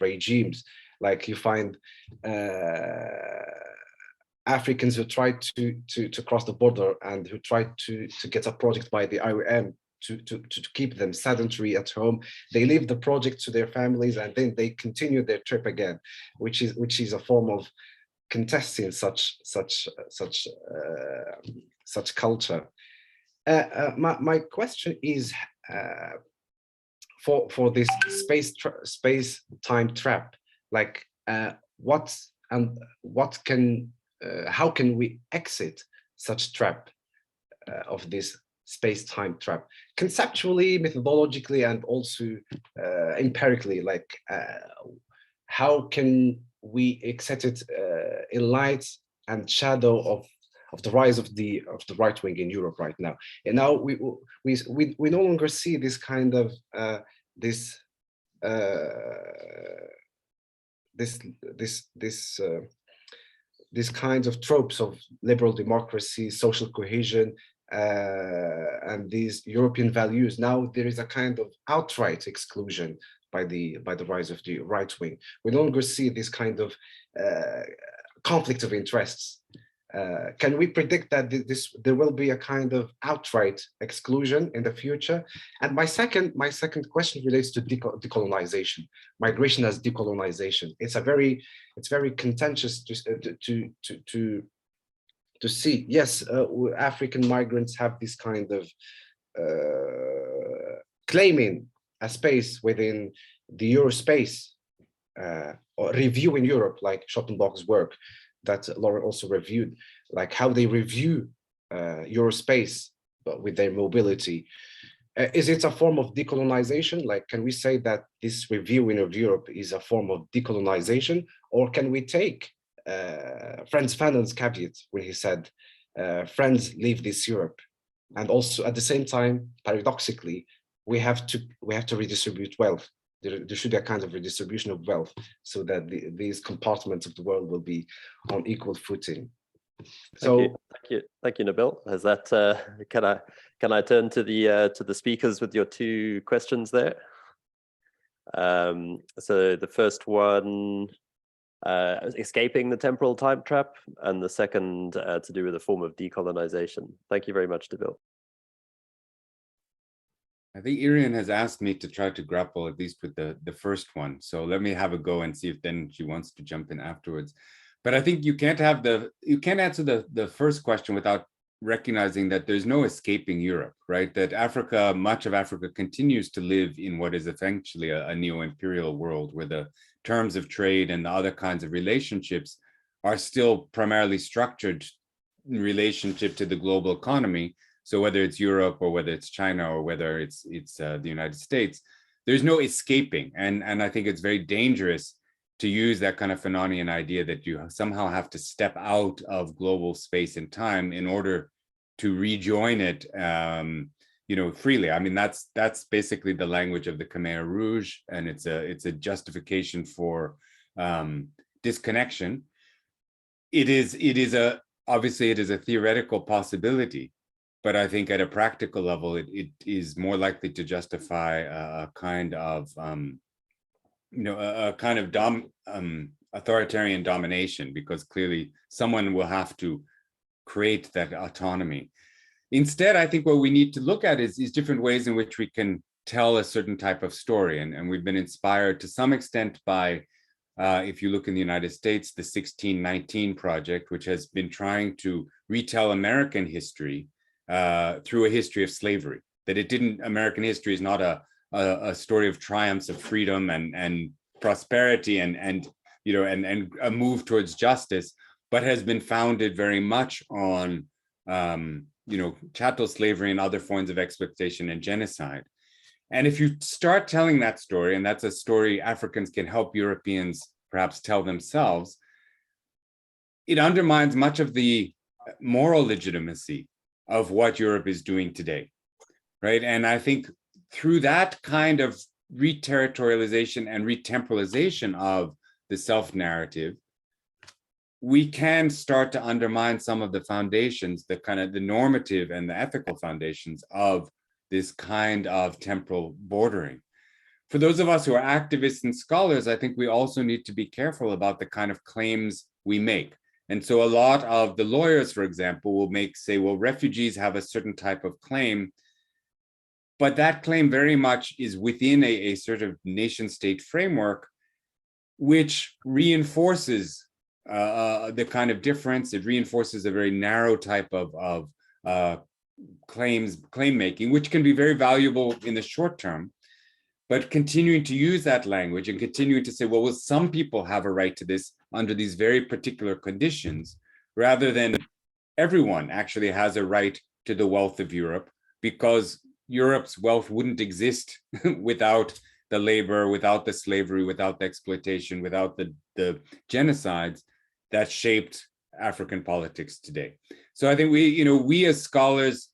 regimes. Like you find Africans who try to cross the border and who try to get a project by the Iriann to keep them sedentary at home. They leave the project to their families and then they continue their trip again, which is a form of contesting such culture. My question is for this space-time trap, like how can we exit such trap of this space-time trap, conceptually, methodologically, and also empirically? Like how can we exit it in light and shadow of the rise of the right wing in Europe right now? And now we no longer see this kind of these kinds of tropes of liberal democracy, social cohesion, and these European values. Now there is a kind of outright exclusion by the rise of the right wing. We no longer see this kind of conflict of interests. Can we predict that there will be a kind of outright exclusion in the future? And my second question relates to decolonization, migration as decolonization. It's very contentious to see. Yes, African migrants have this kind of claiming a space within the Eurospace, or reviewing Europe, like Schottenbach's work that Loren also reviewed, like how they review Eurospace, but with their mobility. Is it a form of decolonization? Like, can we say that this reviewing of Europe is a form of decolonization? Or can we take Frantz Fanon's caveat when he said, friends leave this Europe? And also at the same time, paradoxically, we have to redistribute wealth. There should be a kind of redistribution of wealth so that these compartments of the world will be on equal footing. So thank you, Nabil. Has that can I turn to the speakers with your two questions there? So the first one, escaping the temporal time trap, and the second to do with a form of decolonization. Thank you very much, Nabil. I think Iriann has asked me to try to grapple at least with the first one. So let me have a go and see if then she wants to jump in afterwards. But I think you can't answer the first question without recognizing that there's no escaping Europe, right? That Africa, much of Africa continues to live in what is essentially a neo-imperial world where the terms of trade and the other kinds of relationships are still primarily structured in relationship to the global economy. So whether it's Europe or whether it's China or whether it's the United States, there's no escaping. And I think it's very dangerous to use that kind of Fanonian idea that you somehow have to step out of global space and time in order to rejoin it, freely. I mean, that's basically the language of the Khmer Rouge, and it's a justification for disconnection. Obviously it is a theoretical possibility, but I think at a practical level, it is more likely to justify a kind of authoritarian domination, because clearly someone will have to create that autonomy. Instead, I think what we need to look at is different ways in which we can tell a certain type of story. And we've been inspired to some extent by, if you look in the United States, the 1619 Project, which has been trying to retell American history through a history of slavery. That American history is not a story of triumphs of freedom and prosperity and a move towards justice, but has been founded very much on chattel slavery and other forms of exploitation and genocide. And if you start telling that story, and that's a story Africans can help Europeans perhaps tell themselves, it undermines much of the moral legitimacy of what Europe is doing today, right? And I think through that kind of reterritorialization and retemporalization of the self-narrative, we can start to undermine some of the foundations, the normative and the ethical foundations of this kind of temporal bordering. For those of us who are activists and scholars, I think we also need to be careful about the kind of claims we make. And so a lot of the lawyers, for example, will say, well, refugees have a certain type of claim, but that claim very much is within a sort of nation-state framework, which reinforces the kind of difference. It reinforces a very narrow type of claim making, which can be very valuable in the short term, but continuing to use that language and continuing to say, well, some people have a right to this under these very particular conditions, rather than everyone actually has a right to the wealth of Europe, because Europe's wealth wouldn't exist without the labor, without the slavery, without the exploitation, without the genocides that shaped African politics today. So I think we as scholars,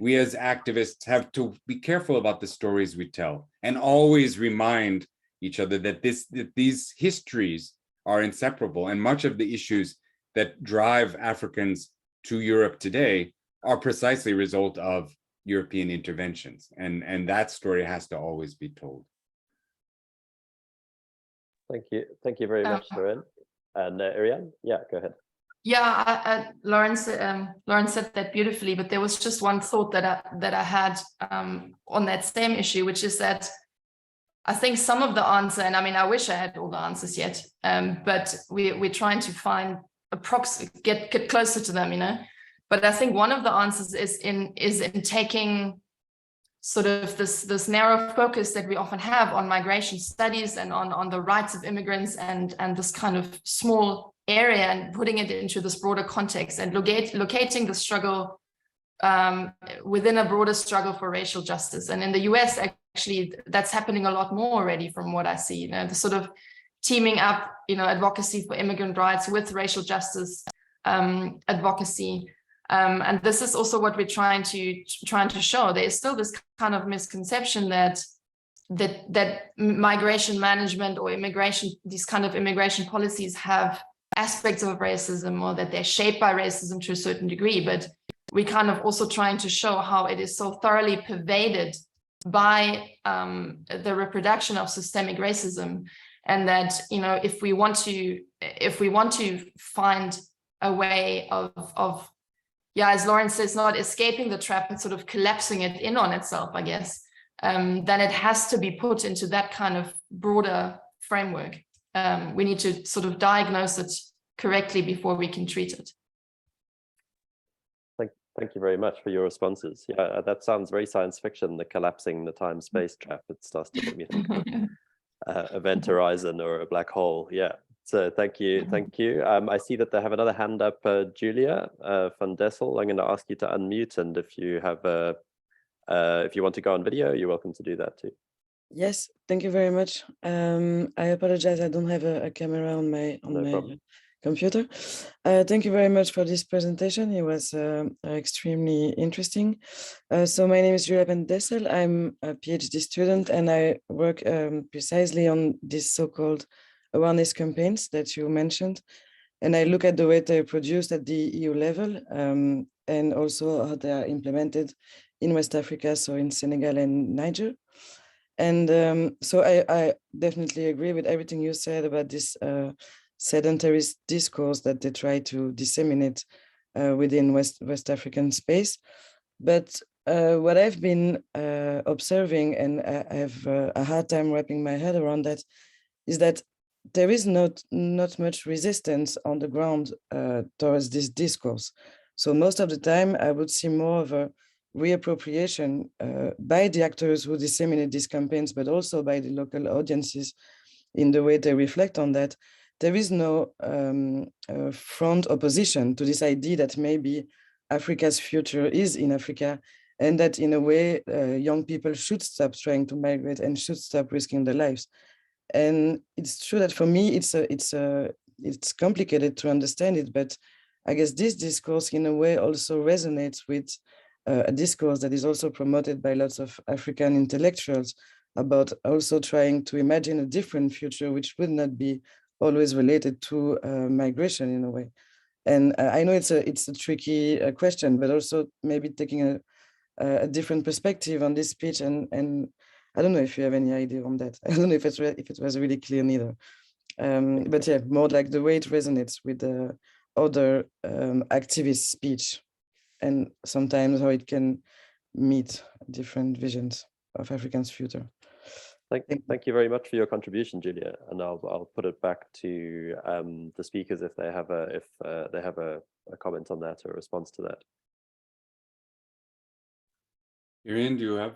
we as activists have to be careful about the stories we tell, and always remind each other that these histories are inseparable, and much of the issues that drive Africans to Europe today are precisely a result of European interventions, and that story has to always be told. Thank you very much, Loren. And Iriann, yeah, go ahead. Yeah, Loren said that beautifully, but there was just one thought that I had on that same issue, which is that I think some of the answer, and I mean, I wish I had all the answers yet, but we're trying to find get closer to them, But I think one of the answers is in taking sort of this narrow focus that we often have on migration studies and on the rights of immigrants and this kind of small area, and putting it into this broader context and locating the struggle within a broader struggle for racial justice. And in the US, actually, that's happening a lot more already from what I see, the sort of teaming up, advocacy for immigrant rights with racial justice advocacy. And this is also what we're trying to show. There is still this kind of misconception that migration management or these kind of immigration policies have aspects of racism, or that they're shaped by racism to a certain degree. But we kind of also trying to show how it is so thoroughly pervaded by the reproduction of systemic racism, and that if we want to find a way of as Loren says, not escaping the trap and sort of collapsing it in on itself, I guess, then it has to be put into that kind of broader framework. We need to sort of diagnose it correctly before we can treat it. Thank you very much for your responses. Yeah, that sounds very science fiction, the collapsing the time-space trap. It starts to make me think of Event Horizon or a black hole. Yeah. So thank you. I see that they have another hand up, Julia van Dessel. I'm going to ask you to unmute, and if you have if you want to go on video, you're welcome to do that too. Yes, thank you very much. I apologize, I don't have a camera on my problem. computer. Thank you very much for this presentation. It was extremely interesting. So my name is Iriann Dessel. I'm a PhD student and I work precisely on these so-called awareness campaigns that you mentioned. And I look at the way they're produced at the EU level and also how they are implemented in West Africa, so in Senegal and Niger. And so I definitely agree with everything you said about this sedentary discourse that they try to disseminate within West African space. But what I've been observing, and I have a hard time wrapping my head around that, is that there is not much resistance on the ground towards this discourse. So most of the time, I would see more of a reappropriation by the actors who disseminate these campaigns, but also by the local audiences in the way they reflect on that. There is no front opposition to this idea that maybe Africa's future is in Africa, and that in a way, young people should stop trying to migrate and should stop risking their lives. And it's true that for me, it's complicated to understand it, but I guess this discourse in a way also resonates with a discourse that is also promoted by lots of African intellectuals about also trying to imagine a different future, which would not be always related to migration in a way. And I know it's a tricky question, but also maybe taking a different perspective on this speech. And I don't know if you have any idea on that. I don't know if it was really clear neither. But yeah, more like the way it resonates with the other activist speech, and sometimes how it can meet different visions of Africa's future. Thank you very much for your contribution, Julia. And I'll put it back to the speakers if they have a comment on that or a response to that. Iriann, do you have?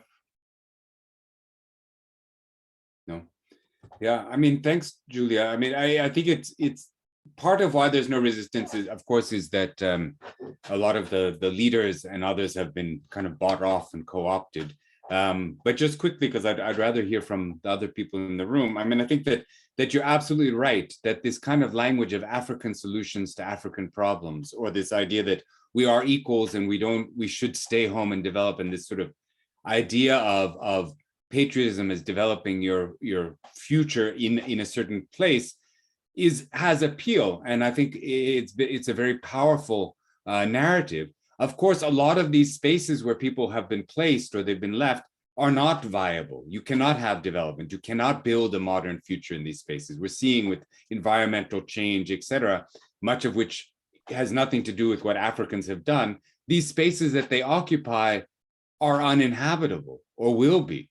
No. Yeah, I mean, thanks, Julia. I mean, I think it's part of why there's no resistance is, of course, is that a lot of the leaders and others have been kind of bought off and co-opted. But just quickly, because I'd rather hear from the other people in the room. I mean, I think that you're absolutely right, that this kind of language of African solutions to African problems, or this idea that we are equals and we should stay home and develop, and this sort of idea of patriotism as developing your future in a certain place has appeal. And I think it's a very powerful narrative. Of course, a lot of these spaces where people have been placed or they've been left are not viable. You cannot have development. You cannot build a modern future in these spaces. We're seeing with environmental change, etc., much of which has nothing to do with what Africans have done. These spaces that they occupy are uninhabitable or will be.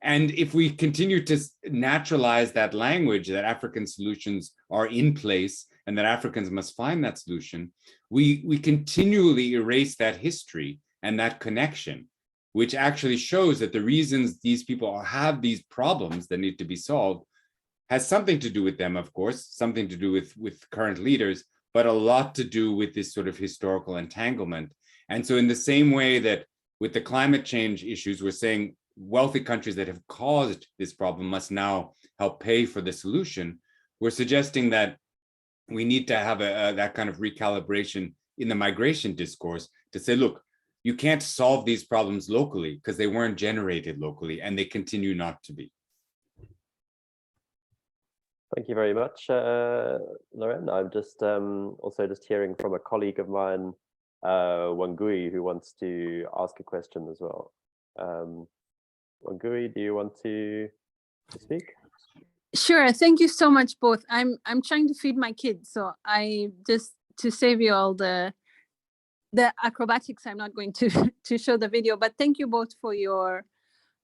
And if we continue to naturalize that language that African solutions are in place and that Africans must find that solution, we continually erase that history and that connection, which actually shows that the reasons these people have these problems that need to be solved has something to do with them, of course, something to do with current leaders, but a lot to do with this sort of historical entanglement. And so in the same way that with the climate change issues, we're saying wealthy countries that have caused this problem must now help pay for the solution, we're suggesting that we need to have that kind of recalibration in the migration discourse to say, look, you can't solve these problems locally because they weren't generated locally and they continue not to be. Thank you very much, Loren. I'm just also just hearing from a colleague of mine, Wangui, who wants to ask a question as well. Wangui, do you want to speak? Sure. Thank you so much, both. I'm trying to feed my kids, so I just to save you all the acrobatics, I'm not going to show the video. But thank you both for your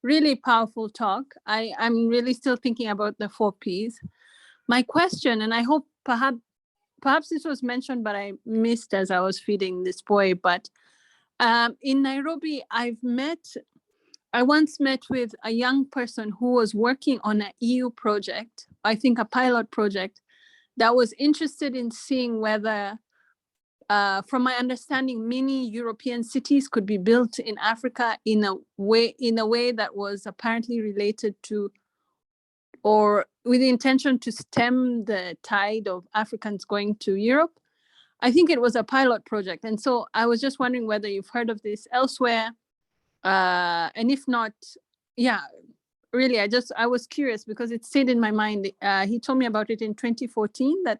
really powerful talk. I'm really still thinking about the 4 Ps. My question, and I hope perhaps this was mentioned, but I missed as I was feeding this boy. But in Nairobi, I once met with a young person who was working on an EU project, I think a pilot project, that was interested in seeing whether, from my understanding, many European cities could be built in Africa in a way that was apparently related to or with the intention to stem the tide of Africans going to Europe. I think it was a pilot project. And so I was just wondering whether you've heard of this elsewhere. And if not, yeah, really, I was curious because it stayed in my mind. He told me about it in 2014, that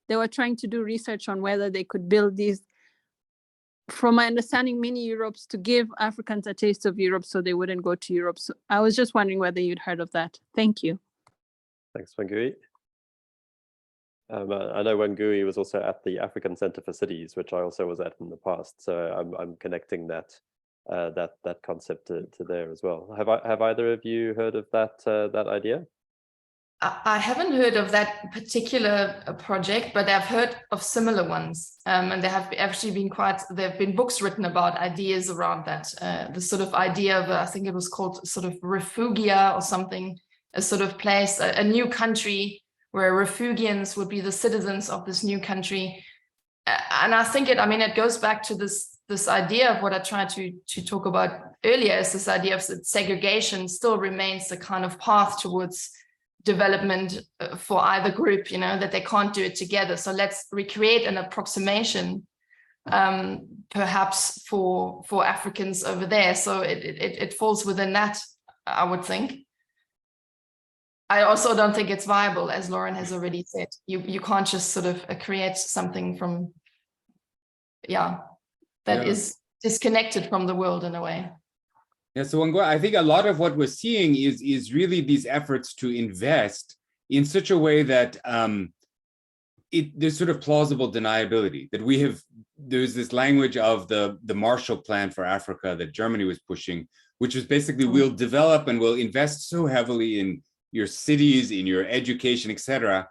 they were trying to do research on whether they could build these, from my understanding, mini Europes to give Africans a taste of Europe so they wouldn't go to Europe. So I was just wondering whether you'd heard of that. Thank you. Thanks, Wangui. I know Wangui was also at the African Center for Cities, which I also was at in the past. So I'm connecting that that concept to there as well. Have either of you heard of that idea? I haven't heard of that particular project, but I've heard of similar ones. And there have actually been there have been books written about ideas around that. The sort of idea of, I think it was called sort of refugia or something, a sort of place, a new country where refugians would be the citizens of this new country. And I think it goes back to this idea of what I tried to talk about earlier, is this idea of segregation still remains the kind of path towards development for either group, that they can't do it together. So let's recreate an approximation, perhaps for Africans over there. So it falls within that, I would think. I also don't think it's viable, as Loren has already said. You can't just sort of create something from, that is disconnected from the world in a way. Yeah, so I think a lot of what we're seeing is really these efforts to invest in such a way that there's sort of plausible deniability, that there's this language of the Marshall Plan for Africa that Germany was pushing, which is basically we'll develop and we'll invest so heavily in your cities, in your education, etc.,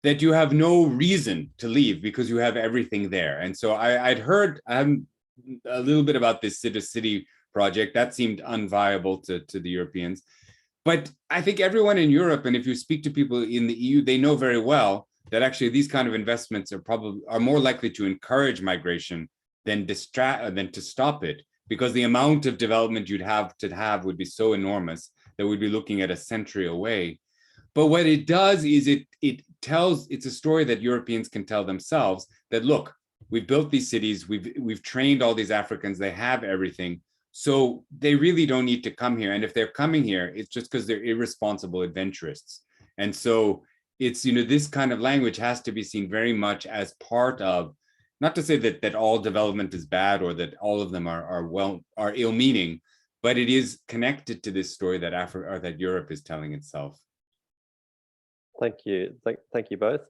that you have no reason to leave because you have everything there. And so I'd heard a little bit about this city project that seemed unviable to the Europeans. But I think everyone in Europe, and if you speak to people in the EU, they know very well that actually these kind of investments are more likely to encourage migration than to stop it, because the amount of development you'd have would be so enormous that we'd be looking at a century away. But what it does is it's a story that Europeans can tell themselves, that look, we've built these cities, we've trained all these Africans, they have everything. So they really don't need to come here. And if they're coming here, it's just because they're irresponsible adventurists. And so it's, this kind of language has to be seen very much as part of, not to say that all development is bad or that all of them are ill-meaning, but it is connected to this story that that Europe is telling itself. Thank you. Thank you both.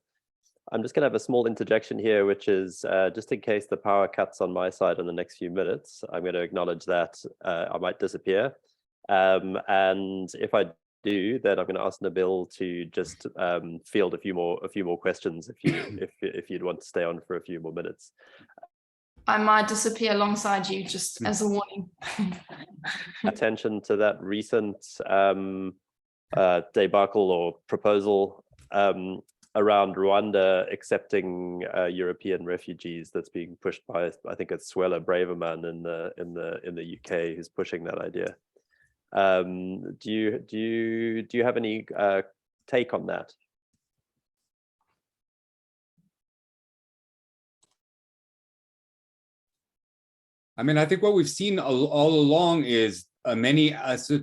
I'm just going to have a small interjection here, which is just in case the power cuts on my side in the next few minutes, I'm going to acknowledge that I might disappear. And if I do, then I'm going to ask Nabil to just field a few more questions if you'd want to stay on for a few more minutes. I might disappear alongside you, just as a warning. Attention to that recent debacle or proposal around Rwanda accepting European refugees that's being pushed by, I think it's Suella Braverman in the UK who's pushing that idea. Do you have any take on that? I think what we've seen all along is many,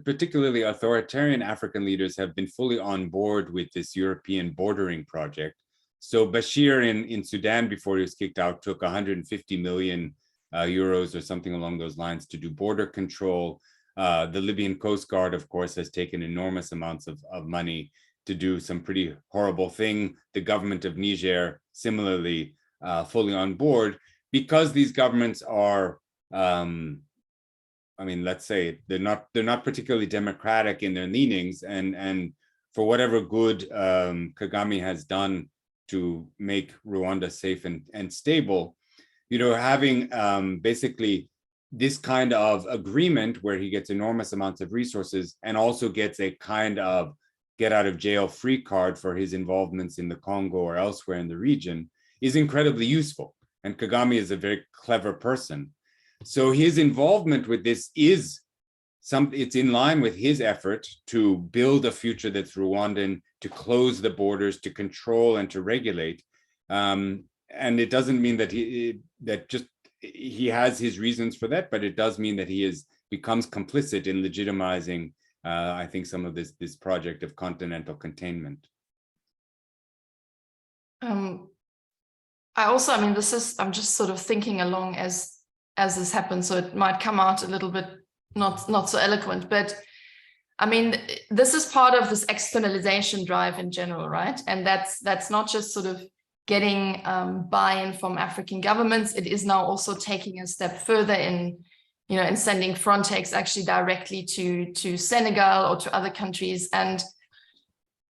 particularly authoritarian African leaders, have been fully on board with this European bordering project. So Bashir in Sudan, before he was kicked out, took 150 million euros or something along those lines to do border control. The Libyan Coast Guard, of course, has taken enormous amounts of money to do some pretty horrible thing. The government of Niger, similarly, fully on board, because these governments are let's say they're not particularly democratic in their leanings, and for whatever good Kagame has done to make Rwanda safe and stable, having basically this kind of agreement where he gets enormous amounts of resources and also gets a kind of get out of jail free card for his involvements in the Congo or elsewhere in the region is incredibly useful. And Kagame is a very clever person. So his involvement with this is it's in line with his effort to build a future that's Rwandan, to close the borders, to control and to regulate. And it doesn't mean that he has his reasons for that, but it does mean that he becomes complicit in legitimizing, I think, some of this project of continental containment. I mean, I'm just sort of thinking along as this happens, so it might come out a little bit not so eloquent, but I mean, this is part of this externalization drive in general, right? And that's not just sort of getting buy-in from African governments. It is now also taking a step further in sending Frontex actually directly to Senegal or to other countries. And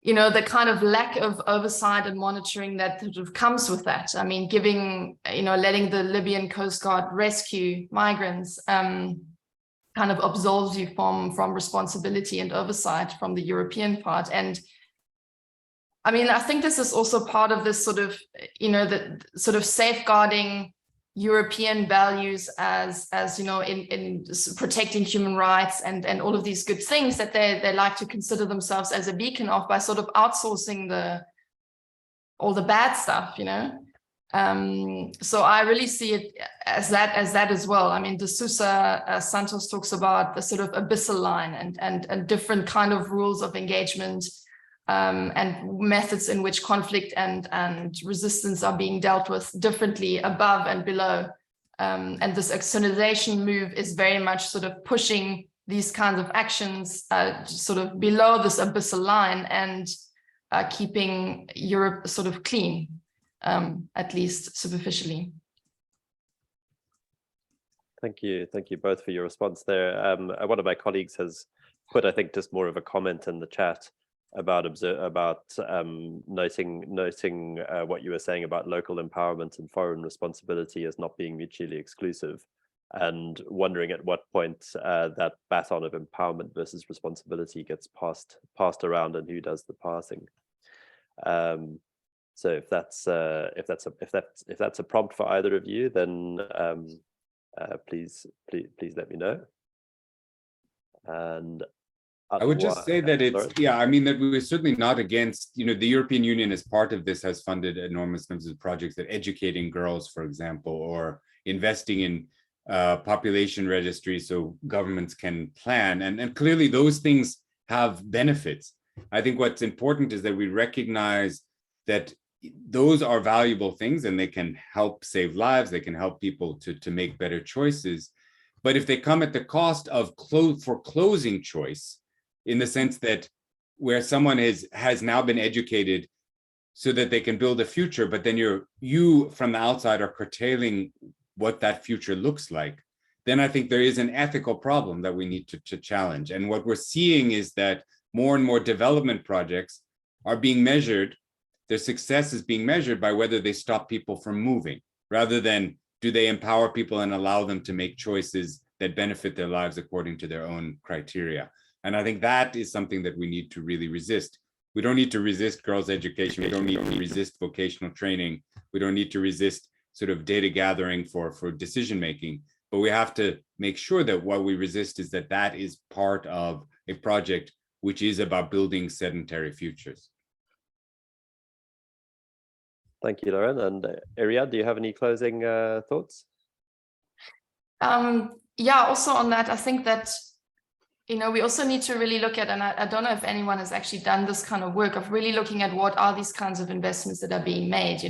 the kind of lack of oversight and monitoring that sort of comes with that. I mean, letting the Libyan Coast Guard rescue migrants kind of absolves you from responsibility and oversight from the European part. And I mean, I think this is also part of this sort of, the sort of safeguarding European values as in protecting human rights and all of these good things that they like to consider themselves as a beacon of, by sort of outsourcing all the bad stuff, So I really see it as that as well. I mean, de Sousa Santos talks about the sort of abyssal line and different kind of rules of engagement and methods in which conflict and resistance are being dealt with differently above and below. And this externalization move is very much sort of pushing these kinds of actions sort of below this abyssal line and keeping Europe sort of clean, at least superficially. Thank you both for your response there. One of my colleagues has put, I think, just more of a comment in the chat about noting what you were saying about local empowerment and foreign responsibility as not being mutually exclusive, and wondering at what point that baton of empowerment versus responsibility gets passed around and who does the passing. So if that's a prompt for either of you, then please let me know. And I would just say that I mean, that we're certainly not against, the European Union as part of this has funded enormous numbers of projects that educating girls, for example, or investing in population registries so governments can plan. And clearly those things have benefits. I think what's important is that we recognize that those are valuable things and they can help save lives. They can help people to make better choices. But if they come at the cost of foreclosing choice, in the sense that where someone has now been educated so that they can build a future, but then you from the outside are curtailing what that future looks like, then I think there is an ethical problem that we need to challenge. And what we're seeing is that more and more development projects are being measured, their success is being measured by whether they stop people from moving, rather than do they empower people and allow them to make choices that benefit their lives according to their own criteria. And I think that is something that we need to really resist. We don't need to resist girls' education. We don't need to resist vocational training. We don't need to resist sort of data gathering for decision-making. But we have to make sure that what we resist is that is part of a project which is about building sedentary futures. Thank you, Loren. And Iriann, do you have any closing thoughts? Yeah, also on that, I think that we also need to really look at, and I don't know if anyone has actually done this kind of work of really looking at what are these kinds of investments that are being made,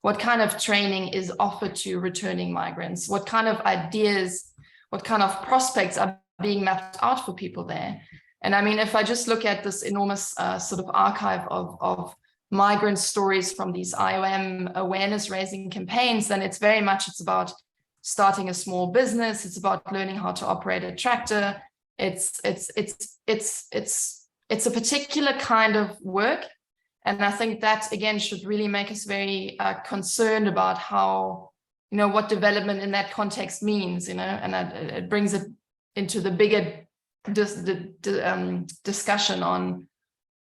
what kind of training is offered to returning migrants, what kind of ideas, what kind of prospects are being mapped out for people there. And I mean, if I just look at this enormous sort of archive of migrant stories from these IOM awareness raising campaigns, then it's about starting a small business. It's about learning how to operate a tractor. It's a particular kind of work. And I think that, again, should really make us very concerned about how, what development in that context means, and it brings it into the bigger discussion on,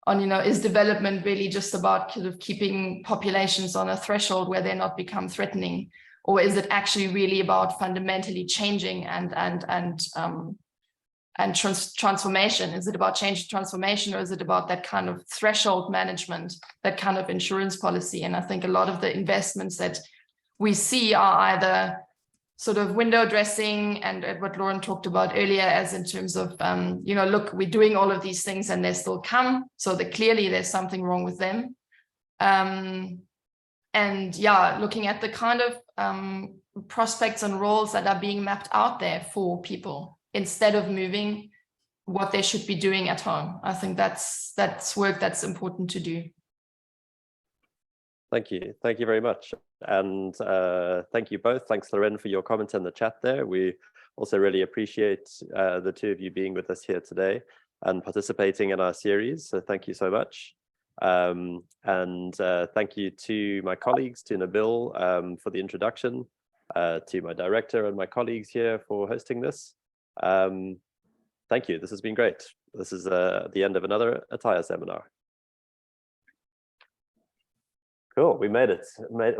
is development really just about kind of keeping populations on a threshold where they're not become threatening? Or is it actually really about fundamentally changing and and transformation? Is it about change and transformation, or is it about that kind of threshold management, that kind of insurance policy? And I think a lot of the investments that we see are either sort of window dressing and what Loren talked about earlier, as in terms of, look, we're doing all of these things and they still come. So that clearly there's something wrong with them. And yeah, looking at the kind of prospects and roles that are being mapped out there for people instead of moving what they should be doing at home. I think that's work that's important to do. Thank you very much. And thank you both. Thanks, Loren, for your comment in the chat there. We also really appreciate the two of you being with us here today and participating in our series. So thank you so much. And thank you to my colleagues, to Nabil for the introduction, to my director and my colleagues here for hosting this. Thank you. This has been great. This is the end of another Attire seminar. Cool, we made it. I made it.